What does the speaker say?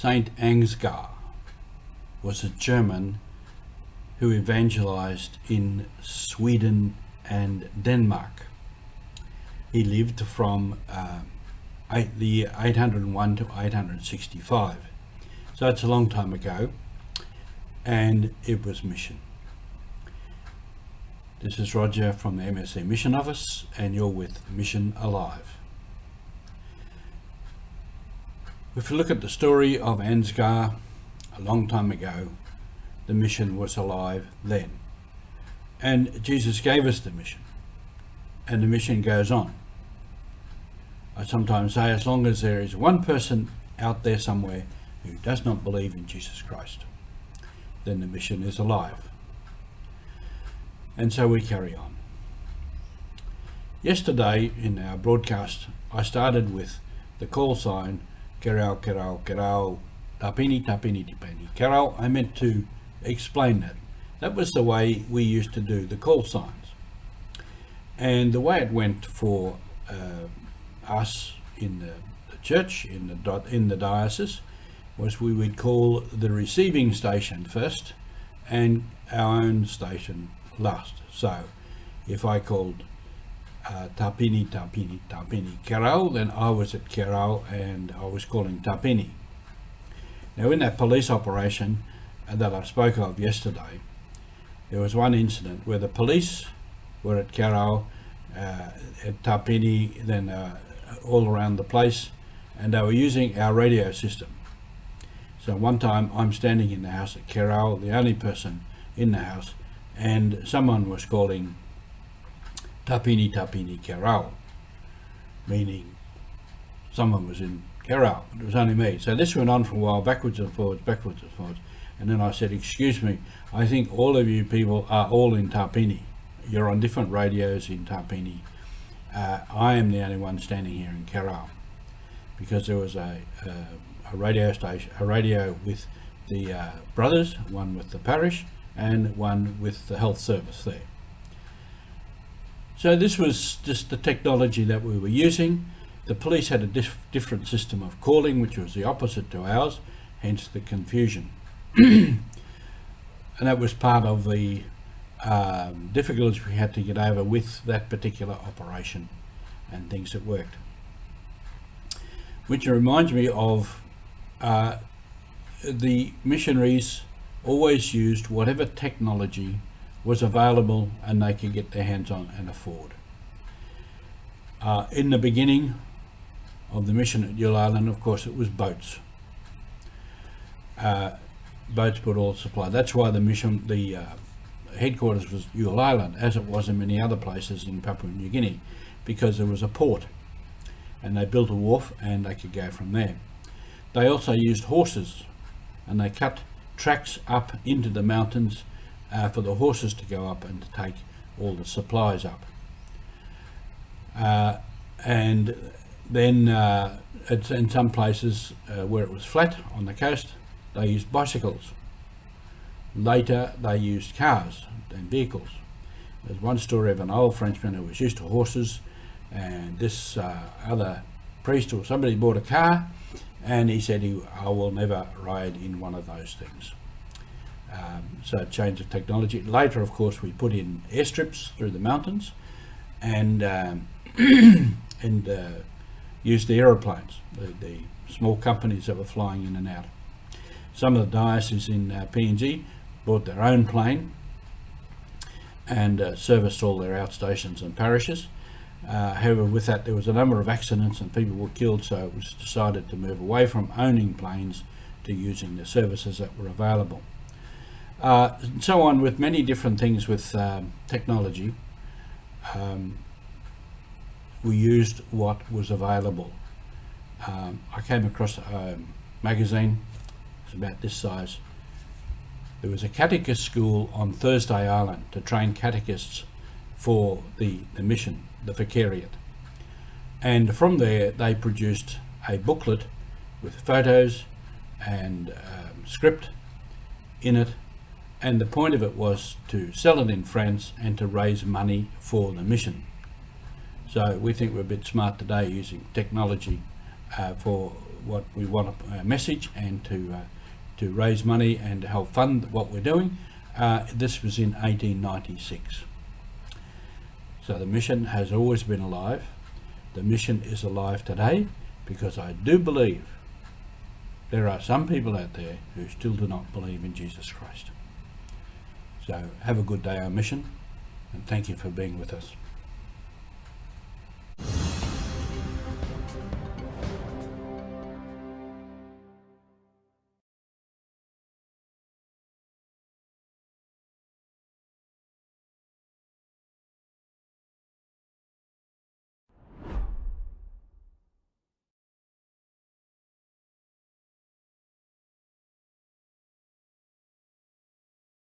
Saint Ansgar was a German who evangelized in Sweden and Denmark. He lived from the year 801 to 865. So it's a long time ago, and it was mission. This is Roger from the MSC Mission Office, and you're with Mission Alive. If you look at the story of Ansgar, a long time ago, the mission was alive then. And Jesus gave us the mission, and the mission goes on. I sometimes say, as long as there is one person out there somewhere who does not believe in Jesus Christ, then the mission is alive. And so we carry on. Yesterday in our broadcast, I started with the call sign, Kerau, Kerau, Kerau, Tapini, Tapini, Tipeni. Kerau, I meant to explain that. That was the way we used to do the call signs. And the way it went for us in the church, in the diocese, was we would call the receiving station first and our own station last. So if I called Tapini, Tapini, Tapini, Kerau, then I was at Kerau and I was calling Tapini. Now in that police operation that I spoke of yesterday, there was one incident where the police were at Kerau, at Tapini, then all around the place, and they were using our radio system. So one time I'm standing in the house at Kerau, the only person in the house, and someone was calling Tapini, Tapini, Kerau, meaning someone was in Kerau. It was only me. So this went on for a while, backwards and forwards, and then I said, excuse me, I think all of you people are all in Tapini. You're on different radios in Tapini. I am the only one standing here in Kerau, because there was a radio station, a radio with the brothers, one with the parish and one with the health service there. So this was just the technology that we were using. The police had a different system of calling, which was the opposite to ours, hence the confusion. And that was part of the difficulties we had to get over with that particular operation and things that worked. Which reminds me of the missionaries always used whatever technology was available and they could get their hands on and afford. In the beginning of the mission at Yule Island, of course, it was boats. Boats put all the supply. That's why the mission, the headquarters was Yule Island, as it was in many other places in Papua New Guinea, because there was a port, and they built a wharf and they could go from there. They also used horses, and they cut tracks up into the mountains for the horses to go up and to take all the supplies up. And then in some places where it was flat on the coast, they used bicycles. Later they used cars and vehicles. There's one story of an old Frenchman who was used to horses, and this other priest or somebody bought a car, and he said, I will never ride in one of those things. So change of technology. Later, of course, we put in airstrips through the mountains and used the aeroplanes, the small companies that were flying in and out. Some of the dioceses in PNG bought their own plane and serviced all their outstations and parishes. However, with that there was a number of accidents and people were killed, so it was decided to move away from owning planes to using the services that were available. And so on with many different things with technology. We used what was available. I came across a magazine, it's about this size. There was a catechist school on Thursday Island to train catechists for the mission, the vicariate. And from there they produced a booklet with photos and script in it, and the point of it was to sell it in France and to raise money for the mission. So we think we're a bit smart today using technology for what we want a message and to raise money and to help fund what we're doing. This was in 1896. So the mission has always been alive. The mission is alive today because I do believe there are some people out there who still do not believe in Jesus Christ. So have a good day, our mission, and thank you for being with us.